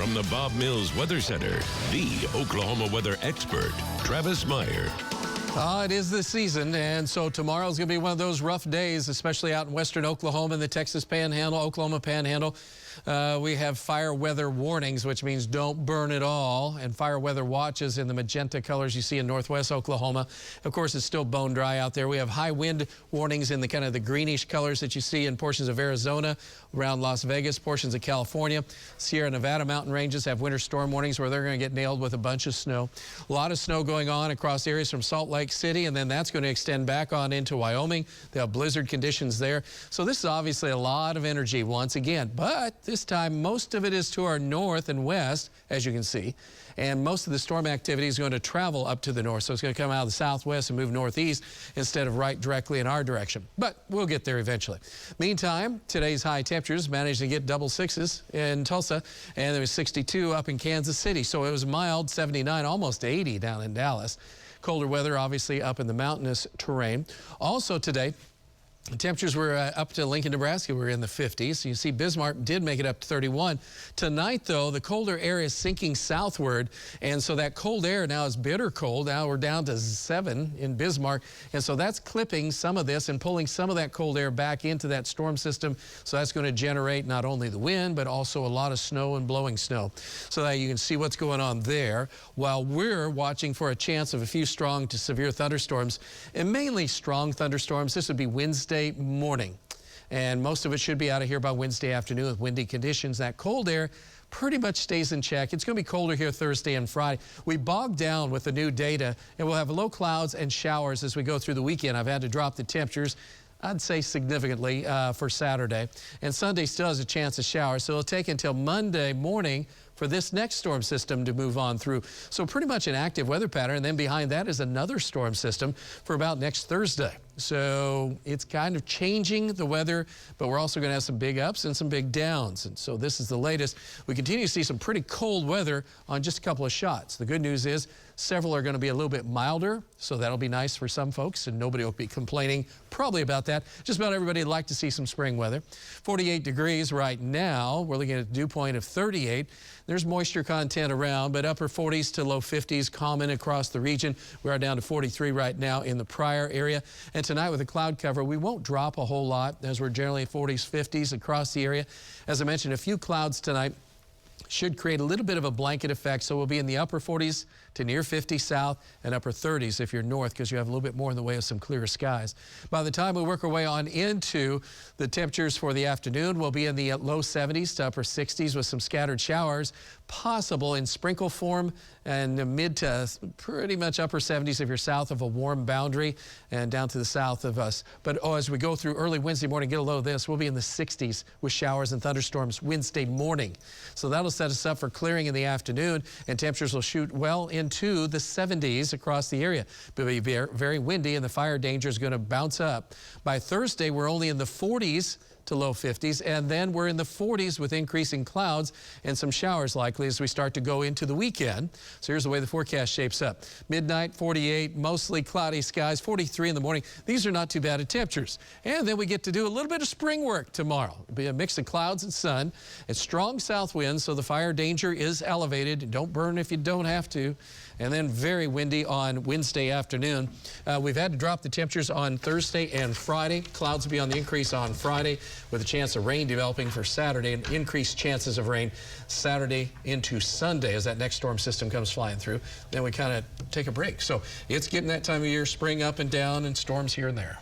From the Bob Mills Weather Center, the Oklahoma weather expert, Travis Meyer. It is the season, and so tomorrow's going to be one of those rough days, especially out in western Oklahoma and the Texas Panhandle, Oklahoma Panhandle. We have fire weather warnings, which means don't burn at all, and fire weather watches in the magenta colors you see in northwest Oklahoma. Of course, it's still bone dry out there. We have high wind warnings in the kind of the greenish colors that you see in portions of Arizona, around Las Vegas, portions of California. Sierra Nevada mountain ranges have winter storm warnings where they're going to get nailed with a bunch of snow. A lot of snow going on across areas from Salt Lake City, and then that's going to extend back on into Wyoming. They have blizzard conditions there. So this is obviously a lot of energy once again, but this time most of it is to our north and west, as you can see, and most of the storm activity is going to travel up to the north. So it's going to come out of the southwest and move northeast instead of right directly in our direction. But we'll get there eventually. Meantime, today's high temperatures managed to get double sixes in Tulsa, and there was 62 up in Kansas City. So it was mild, 79, almost 80 down in Dallas. Colder weather, obviously, up in the mountainous terrain. Also today, the temperatures were up to Lincoln, Nebraska. We're in the 50s. You see Bismarck did make it up to 31. Tonight, though, the colder air is sinking southward, and so that cold air now is bitter cold. Now we're down to 7 in Bismarck, and so that's clipping some of this and pulling some of that cold air back into that storm system. So that's going to generate not only the wind, but also a lot of snow and blowing snow. So that you can see what's going on there, while we're watching for a chance of a few strong to severe thunderstorms, and mainly strong thunderstorms. This would be Wednesday morning, and most of it should be out of here by Wednesday afternoon with windy conditions. That cold air pretty much stays in check. It's going to be colder here Thursday and Friday. We bogged down with the new data, and we'll have low clouds and showers as we go through the weekend. I've had to drop the temperatures, I'd say significantly, for Saturday. And Sunday still has a chance of showers, so it'll take until Monday morning for this next storm system to move on through. So pretty much an active weather pattern, and then behind that is another storm system for about next Thursday. So it's kind of changing the weather, but we're also going to have some big ups and some big downs. And so this is the latest. We continue to see some pretty cold weather on just a couple of shots. The good news is several are going to be a little bit milder, so that'll be nice for some folks, and nobody will be complaining probably about that. Just about everybody would like to see some spring weather. 48 degrees right now. We're looking at a dew point of 38. There's moisture content around, but upper 40s to low 50s common across the region. We are down to 43 right now in the Pryor area. And tonight with the cloud cover, we won't drop a whole lot as we're generally 40s, 50s across the area. As I mentioned, a few clouds tonight should create a little bit of a blanket effect, so we'll be in the upper 40s to near 50 south and upper 30s if you're north, because you have a little bit more in the way of some clearer skies. By the time we work our way on into the temperatures for the afternoon, we'll be in the low 70s to upper 60s with some scattered showers possible in sprinkle form, and mid to pretty much upper 70s if you're south of a warm boundary and down to the south of us. But as we go through early Wednesday morning, get a low of this, we'll be in the 60s with showers and thunderstorms Wednesday morning. So that'll set us up for clearing in the afternoon, and temperatures will shoot well into the 70s across the area. It'll be very windy, and the fire danger is going to bounce up. By Thursday, we're only in the 40s to low 50s, and then we're in the 40s with increasing clouds and some showers likely as we start to go into the weekend. So here's the way the forecast shapes up. Midnight, 48, mostly cloudy skies, 43 in the morning. These are not too bad of temperatures. And then we get to do a little bit of spring work tomorrow. It'll be a mix of clouds and sun. It's strong south winds, so the fire danger is elevated. Don't burn if you don't have to. And then very windy on Wednesday afternoon. We've had to drop the temperatures on Thursday and Friday. Clouds will be on the increase on Friday with a chance of rain developing for Saturday, and increased chances of rain Saturday into Sunday as that next storm system comes flying through. Then we kind of take a break. So it's getting that time of year, spring up and down, and storms here and there.